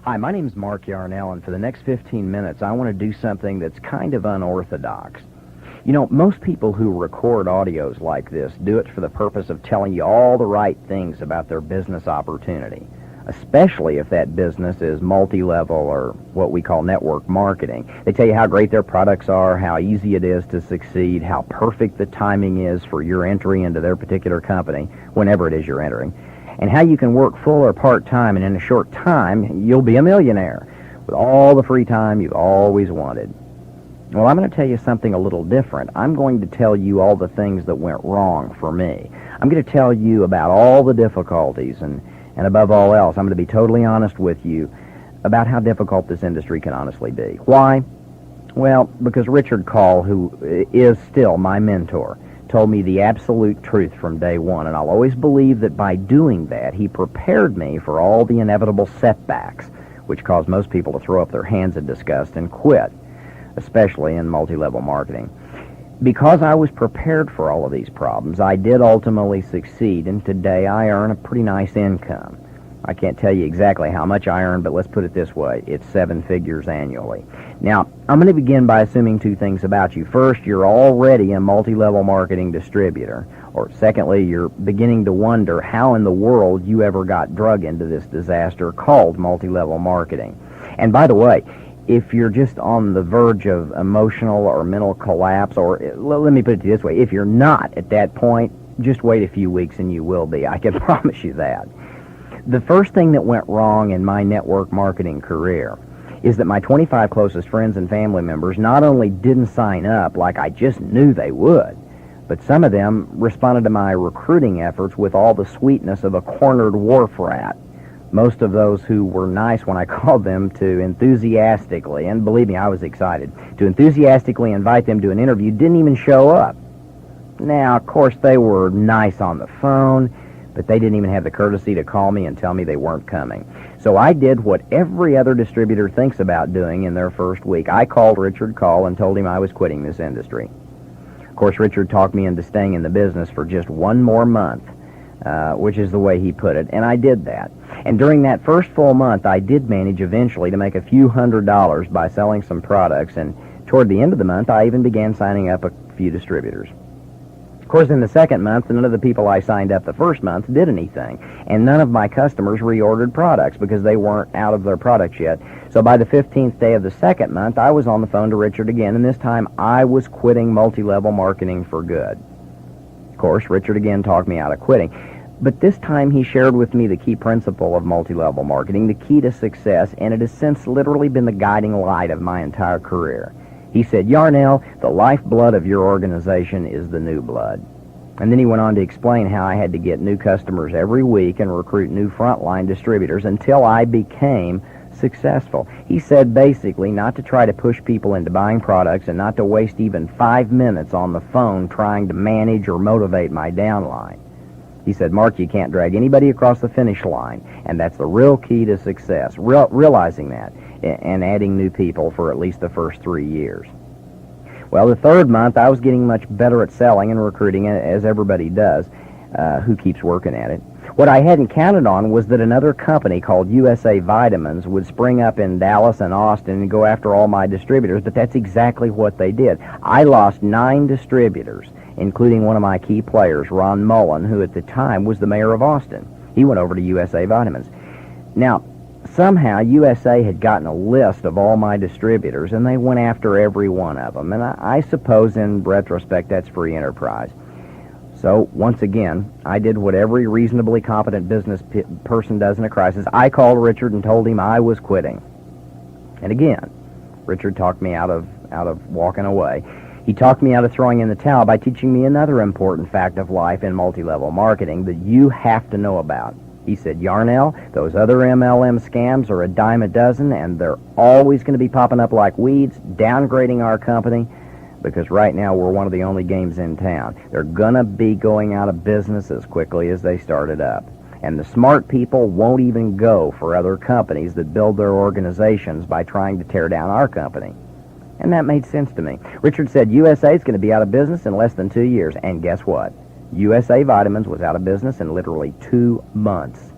Hi, my name is Mark Yarnell, and for the next 15 minutes, I want to do something that's kind of unorthodox. You know, most people who record audios like this do it for the purpose of telling you all the right things about their business opportunity, especially if that business is multi-level or what we call network marketing. They tell you how great their products are, how easy it is to succeed, how perfect the timing is for your entry into their particular company, whenever it is you're entering, and how you can work full or part-time, and in a short time, you'll be a millionaire with all the free time you've always wanted. Well, I'm going to tell you something a little different. I'm going to tell you all the things that went wrong for me. I'm going to tell you about all the difficulties, and above all else, I'm going to be totally honest with you about how difficult this industry can honestly be. Why? Well, because Richard Call, who is still my mentor, told me the absolute truth from day one, and I'll always believe that by doing that, he prepared me for all the inevitable setbacks, which cause most people to throw up their hands in disgust and quit, especially in multi-level marketing. Because I was prepared for all of these problems, I did ultimately succeed, and today I earn a pretty nice income. I can't tell you exactly how much I earn, but let's put it this way. It's 7 figures annually. Now, I'm going to begin by assuming 2 things about you. First, you're already a multi-level marketing distributor. Or secondly, you're beginning to wonder how in the world you ever got drug into this disaster called multi-level marketing. And by the way, if you're just on the verge of emotional or mental collapse, or let me put it this way, if you're not at that point, just wait a few weeks and you will be. I can promise you that. The first thing that went wrong in my network marketing career is that my 25 closest friends and family members not only didn't sign up like I just knew they would, but some of them responded to my recruiting efforts with all the sweetness of a cornered wharf rat. Most of those who were nice when I called them to enthusiastically, and believe me, I was excited, to enthusiastically invite them to an interview didn't even show up. Now, of course, they were nice on the phone, but they didn't even have the courtesy to call me and tell me they weren't coming. So I did what every other distributor thinks about doing in their first week. I called Richard Call and told him I was quitting this industry. Of course, Richard talked me into staying in the business for just 1 more month, which is the way he put it, and I did that. And during that first full month, I did manage eventually to make a few $100s by selling some products, and toward the end of the month, I even began signing up a few distributors. Of course, in the second month, none of the people I signed up the first month did anything, and none of my customers reordered products because they weren't out of their products yet. So by the 15th day of the second month, I was on the phone to Richard again, and this time I was quitting multi-level marketing for good. Of course, Richard again talked me out of quitting, but this time he shared with me the key principle of multi-level marketing, the key to success, and it has since literally been the guiding light of my entire career. He said, "Yarnell, the lifeblood of your organization is the new blood." And then he went on to explain how I had to get new customers every week and recruit new frontline distributors until I became successful. He said basically not to try to push people into buying products and not to waste even 5 minutes on the phone trying to manage or motivate my downline. He said, "Mark, you can't drag anybody across the finish line, and that's the real key to success, realizing that, and adding new people for at least the first 3 years." Well, the third month, I was getting much better at selling and recruiting, as everybody does who keeps working at it. What I hadn't counted on was that another company called USA Vitamins would spring up in Dallas and Austin and go after all my distributors, but that's exactly what they did. I lost 9 distributors, including one of my key players, Ron Mullen, who at the time was the mayor of Austin. He went over to USA Vitamins. Now, somehow USA had gotten a list of all my distributors, and they went after every one of them. And I suppose in retrospect that's free enterprise. So once again, I did what every reasonably competent business person does in a crisis. I called Richard and told him I was quitting. And again, Richard talked me out of walking away. He talked me out of throwing in the towel by teaching me another important fact of life in multi-level marketing that you have to know about. He said, "Yarnell, those other MLM scams are a dime a dozen, and they're always going to be popping up like weeds, downgrading our company, because right now we're one of the only games in town. They're going to be going out of business as quickly as they started up. And the smart people won't even go for other companies that build their organizations by trying to tear down our company." And that made sense to me. Richard said USA is going to be out of business in less than 2 years, and guess what? USA Vitamins was out of business in literally 2 months.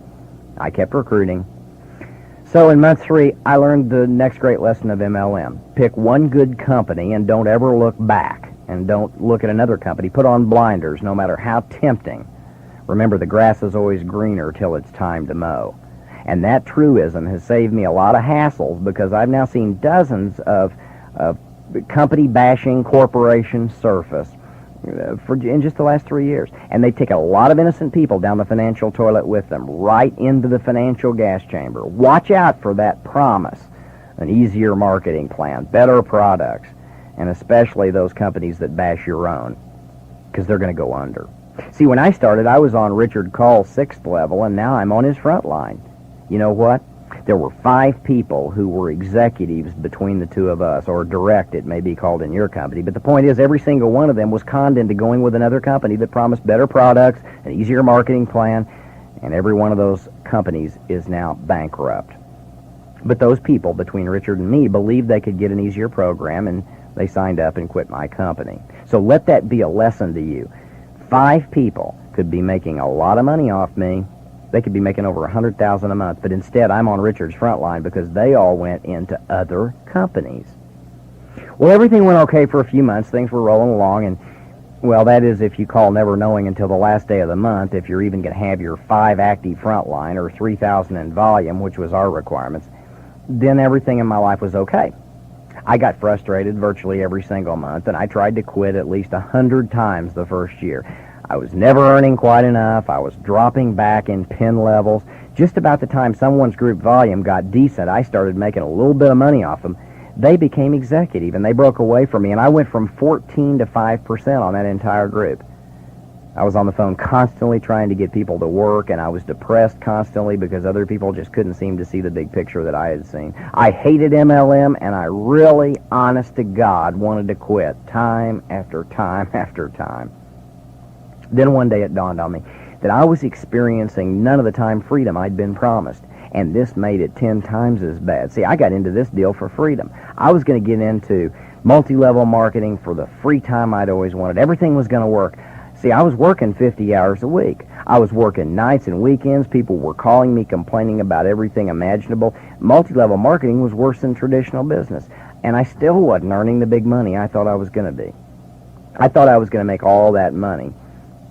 I kept recruiting. So in month 3, I learned the next great lesson of MLM. Pick one good company and don't ever look back. And don't look at another company. Put on blinders, no matter how tempting. Remember, the grass is always greener till it's time to mow. And that truism has saved me a lot of hassles, because I've now seen dozens of company-bashing corporations surface in just the last 3 years. And they take a lot of innocent people down the financial toilet with them, right into the financial gas chamber. Watch out for that promise. An easier marketing plan, better products, and especially those companies that bash your own, because they're going to go under. See, when I started, I was on Richard Call's 6th level, and now I'm on his front line. You know what? There were 5 people who were executives between the two of us, or direct, it may be called in your company. But the point is, every single one of them was conned into going with another company that promised better products, an easier marketing plan, and every one of those companies is now bankrupt. But those people, between Richard and me, believed they could get an easier program, and they signed up and quit my company. So let that be a lesson to you. 5 people could be making a lot of money off me. They could be making over $100,000 a month, but instead I'm on Richard's front line because they all went into other companies. Well, everything went okay for a few months. Things were rolling along, and, well, that is if you call never knowing until the last day of the month, if you're even going to have your 5 active front line or 3,000 in volume, which was our requirements, then everything in my life was okay. I got frustrated virtually every single month, and I tried to quit at least 100 times the first year. I was never earning quite enough. I was dropping back in pin levels. Just about the time someone's group volume got decent, I started making a little bit of money off them. They became executive, and they broke away from me, and I went from 14 to 5% on that entire group. I was on the phone constantly trying to get people to work, and I was depressed constantly because other people just couldn't seem to see the big picture that I had seen. I hated MLM, and I really, honest to God, wanted to quit time after time after time. Then one day it dawned on me that I was experiencing none of the time freedom I'd been promised, and this made it 10 times as bad. See, I got into this deal for freedom. I was going to get into multi-level marketing for the free time I'd always wanted. Everything was going to work. See, I was working 50 hours a week. I was working nights and weekends. People were calling me, complaining about everything imaginable. Multi-level marketing was worse than traditional business, and I still wasn't earning the big money I thought I was going to be. I thought I was going to make all that money,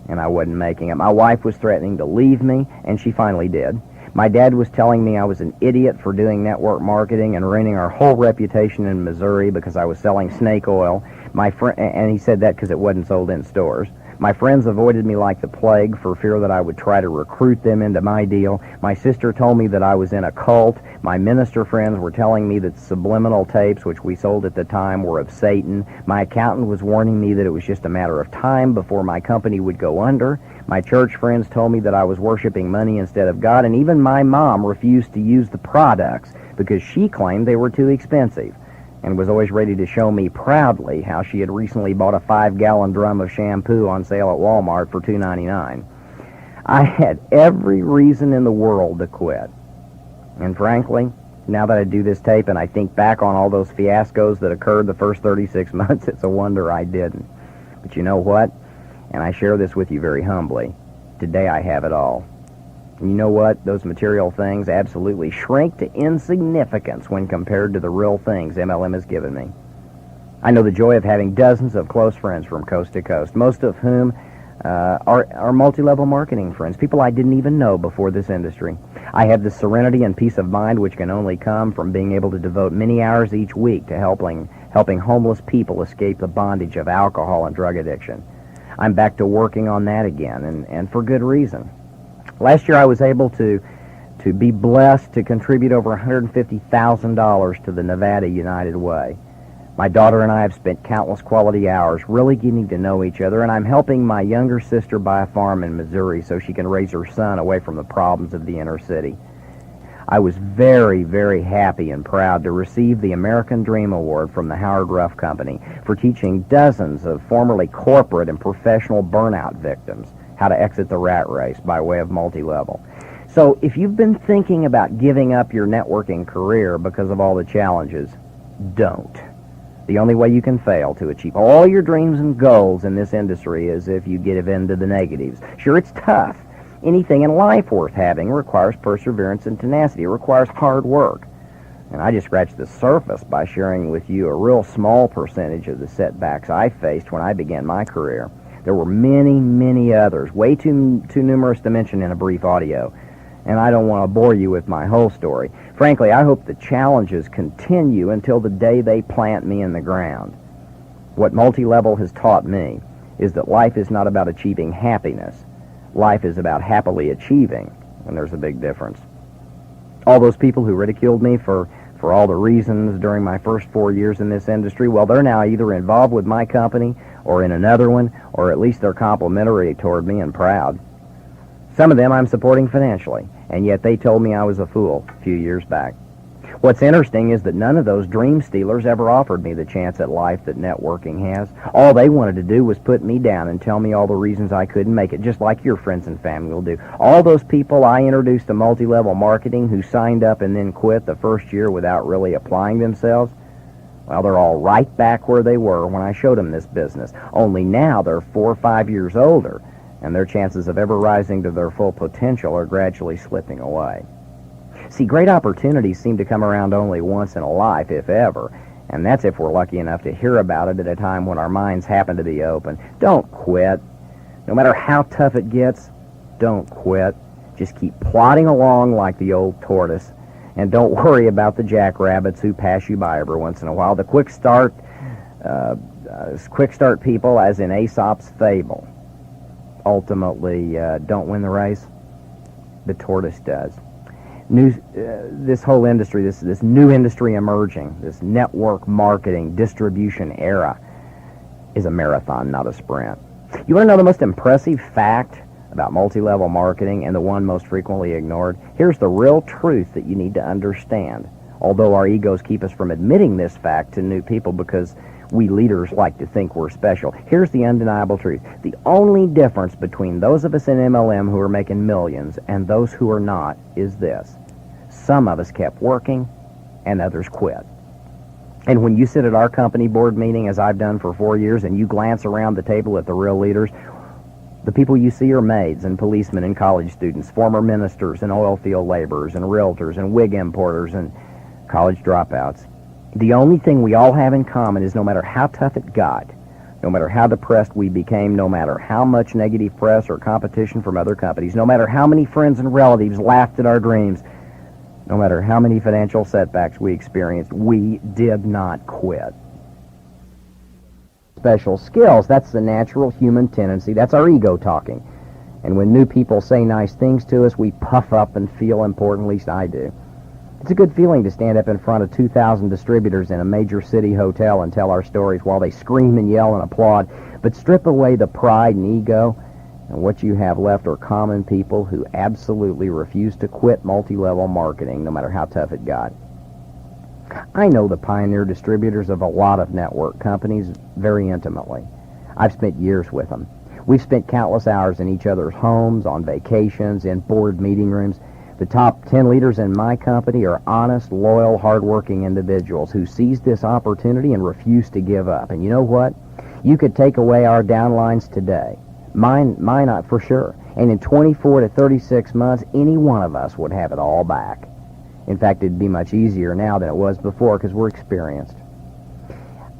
and I wasn't making it. My wife was threatening to leave me, and she finally did. My dad was telling me I was an idiot for doing network marketing and ruining our whole reputation in Missouri because I was selling snake oil. And he said that because it wasn't sold in stores. My friends avoided me like the plague for fear that I would try to recruit them into my deal. My sister told me that I was in a cult. My minister friends were telling me that subliminal tapes, which we sold at the time, were of Satan. My accountant was warning me that it was just a matter of time before my company would go under. My church friends told me that I was worshiping money instead of God, and even my mom refused to use the products because she claimed they were too expensive, and was always ready to show me proudly how she had recently bought a 5-gallon drum of shampoo on sale at Walmart for $2.99. I had every reason in the world to quit. And frankly, now that I do this tape and I think back on all those fiascos that occurred the first 36 months, it's a wonder I didn't. But you know what? And I share this with you very humbly. Today I have it all. And you know what? Those material things absolutely shrink to insignificance when compared to the real things MLM has given me. I know the joy of having dozens of close friends from coast to coast, most of whom are multi-level marketing friends, people I didn't even know before this industry. I have the serenity and peace of mind which can only come from being able to devote many hours each week to helping homeless people escape the bondage of alcohol and drug addiction. I'm back to working on that again, and for good reason. Last year I was able to be blessed to contribute over $150,000 to the Nevada United Way. My daughter and I have spent countless quality hours really getting to know each other, and I'm helping my younger sister buy a farm in Missouri so she can raise her son away from the problems of the inner city. I was very, very happy and proud to receive the American Dream Award from the Howard Ruff Company for teaching dozens of formerly corporate and professional burnout victims how to exit the rat race by way of multi-level. So if you've been thinking about giving up your networking career because of all the challenges, don't. The only way you can fail to achieve all your dreams and goals in this industry is if you give in to the negatives. Sure, it's tough. Anything in life worth having requires perseverance and tenacity. It requires hard work. And I just scratched the surface by sharing with you a real small percentage of the setbacks I faced when I began my career. There were many, many others, way too numerous to mention in a brief audio. And I don't want to bore you with my whole story. Frankly, I hope the challenges continue until the day they plant me in the ground. What multi-level has taught me is that life is not about achieving happiness. Life is about happily achieving, and there's a big difference. All those people who ridiculed me for all the reasons during my first 4 years in this industry, well, they're now either involved with my company or in another one, or at least they're complimentary toward me and proud. Some of them I'm supporting financially, and yet they told me I was a fool a few years back. What's interesting is that none of those dream stealers ever offered me the chance at life that networking has. All they wanted to do was put me down and tell me all the reasons I couldn't make it, just like your friends and family will do. All those people I introduced to multi-level marketing who signed up and then quit the first year without really applying themselves, well, they're all right back where they were when I showed them this business. Only now they're 4 or 5 years older, and their chances of ever rising to their full potential are gradually slipping away. See, great opportunities seem to come around only once in a life, if ever, and that's if we're lucky enough to hear about it at a time when our minds happen to be open. Don't quit. No matter how tough it gets, don't quit. Just keep plodding along like the old tortoise, and don't worry about the jackrabbits who pass you by every once in a while. The quick start people, as in Aesop's fable, ultimately don't win the race. The tortoise does. This whole industry, this new industry emerging, this network marketing distribution era, is a marathon, not a sprint. You want to know the most impressive fact about multi-level marketing, and the one most frequently ignored? Here's the real truth that you need to understand, although our egos keep us from admitting this fact to new people because we leaders like to think we're special. Here's the undeniable truth. The only difference between those of us in MLM who are making millions and those who are not is this. Some of us kept working and others quit. And when you sit at our company board meeting, as I've done for 4 years, and you glance around the table at the real leaders, the people you see are maids and policemen and college students, former ministers and oil field laborers and realtors and wig importers and college dropouts. The only thing we all have in common is no matter how tough it got, no matter how depressed we became, no matter how much negative press or competition from other companies, no matter how many friends and relatives laughed at our dreams, no matter how many financial setbacks we experienced, we did not quit. Special skills, that's the natural human tendency. That's our ego talking. And when new people say nice things to us, we puff up and feel important, at least I do. It's a good feeling to stand up in front of 2,000 distributors in a major city hotel and tell our stories while they scream and yell and applaud. But strip away the pride and ego, and what you have left are common people who absolutely refuse to quit multi-level marketing, no matter how tough it got. I know the pioneer distributors of a lot of network companies very intimately. I've spent years with them. We've spent countless hours in each other's homes, on vacations, in board meeting rooms. The top 10 leaders in my company are honest, loyal, hardworking individuals who seize this opportunity and refuse to give up. And you know what? You could take away our downlines today. Mine not for sure. And in 24 to 36 months, any one of us would have it all back. In fact, it'd be much easier now than it was before because we're experienced.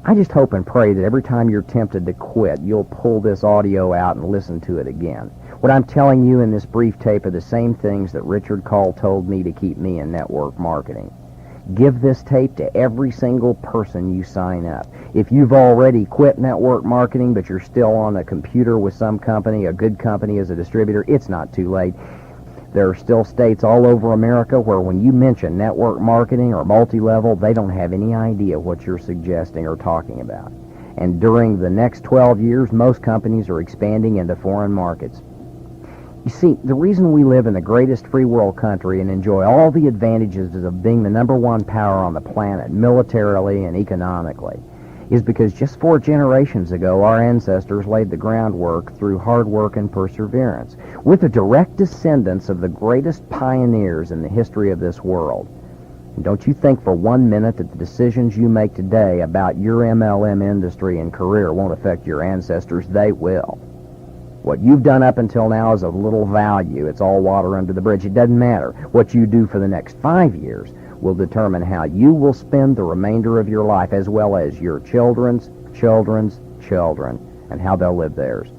I just hope and pray that every time you're tempted to quit, you'll pull this audio out and listen to it again. What I'm telling you in this brief tape are the same things that Richard Call told me to keep me in network marketing. Give this tape to every single person you sign up. If you've already quit network marketing, but you're still on a computer with some company, a good company as a distributor, it's not too late. There are still states all over America where when you mention network marketing or multi-level, they don't have any idea what you're suggesting or talking about. And during the next 12 years, most companies are expanding into foreign markets. You see, the reason we live in the greatest free world country and enjoy all the advantages of being the #1 power on the planet, militarily and economically, is because just 4 generations ago, our ancestors laid the groundwork through hard work and perseverance. We're the direct descendants of the greatest pioneers in the history of this world. And don't you think for 1 minute that the decisions you make today about your MLM industry and career won't affect your ancestors. They will. What you've done up until now is of little value. It's all water under the bridge. It doesn't matter. What you do for the next 5 years will determine how you will spend the remainder of your life, as well as your children's children's children, and how they'll live theirs.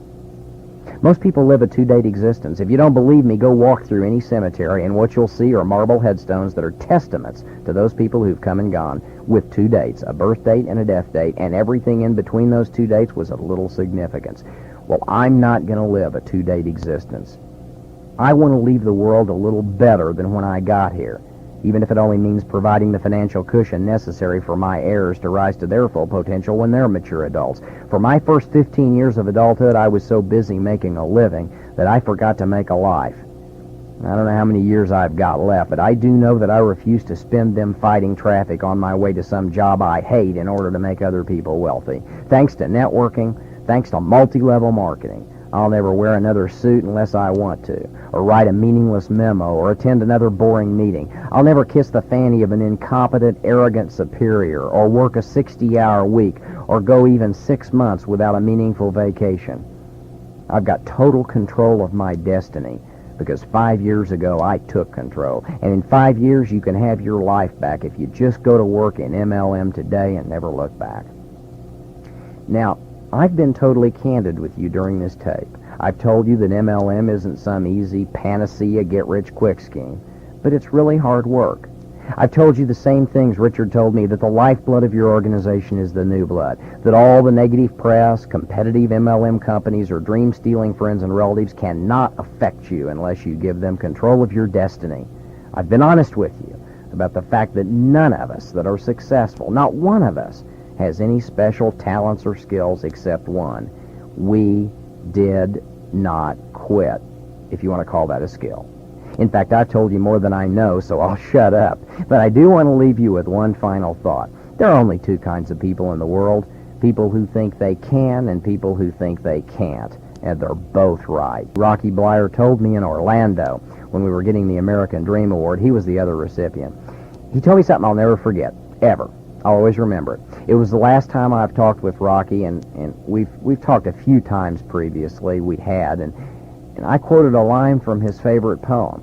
Most people live a two-date existence. If you don't believe me, go walk through any cemetery, and what you'll see are marble headstones that are testaments to those people who've come and gone, with two dates, a birth date and a death date, and everything in between those two dates was of little significance. Well, I'm not going to live a two-date existence. I want to leave the world a little better than when I got here, even if it only means providing the financial cushion necessary for my heirs to rise to their full potential when they're mature adults. For my first 15 years of adulthood, I was so busy making a living that I forgot to make a life. I don't know how many years I've got left, but I do know that I refuse to spend them fighting traffic on my way to some job I hate in order to make other people wealthy. Thanks to networking, thanks to multi-level marketing, I'll never wear another suit unless I want to, or write a meaningless memo, or attend another boring meeting. I'll never kiss the fanny of an incompetent, arrogant superior, or work a 60-hour week, or go even 6 months without a meaningful vacation. I've got total control of my destiny, because 5 years ago I took control. And in 5 years you can have your life back if you just go to work in MLM today and never look back. Now, I've been totally candid with you during this tape. I've told you that MLM isn't some easy panacea get-rich-quick scheme, but it's really hard work. I've told you the same things Richard told me, that the lifeblood of your organization is the new blood, that all the negative press, competitive MLM companies, or dream-stealing friends and relatives cannot affect you unless you give them control of your destiny. I've been honest with you about the fact that none of us that are successful, not one of us, has any special talents or skills except one. We did not quit, if you want to call that a skill. In fact, I've told you more than I know, so I'll shut up. But I do want to leave you with one final thought. There are only two kinds of people in the world, people who think they can and people who think they can't, and they're both right. Rocky Blyer told me in Orlando, when we were getting the American Dream Award, he was the other recipient. He told me something I'll never forget, ever. I'll always remember it. It was the last time I've talked with Rocky, and we've talked a few times previously. We had, and I quoted a line from his favorite poem.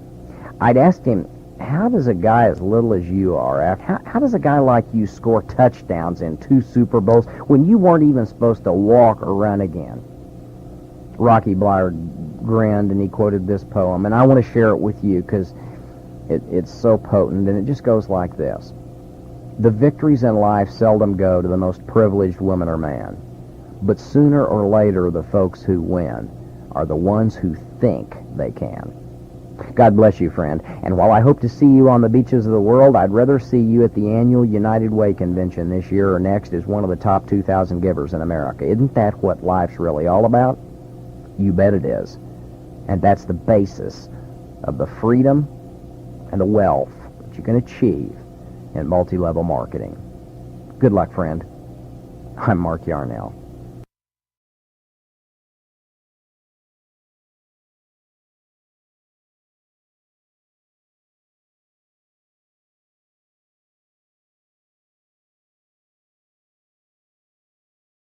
I'd asked him, how does a guy as little as you are, how does a guy like you score touchdowns in 2 Super Bowls when you weren't even supposed to walk or run again? Rocky Blyer grinned, and he quoted this poem, and I want to share it with you because it's so potent, and it just goes like this. The victories in life seldom go to the most privileged woman or man, but sooner or later the folks who win are the ones who think they can. God bless you, friend, and while I hope to see you on the beaches of the world, I'd rather see you at the annual United Way convention this year or next as one of the top 2,000 givers in America. Isn't that what life's really all about? You bet it is. And that's the basis of the freedom and the wealth that you can achieve in multi-level marketing. Good luck, friend. I'm Mark Yarnell.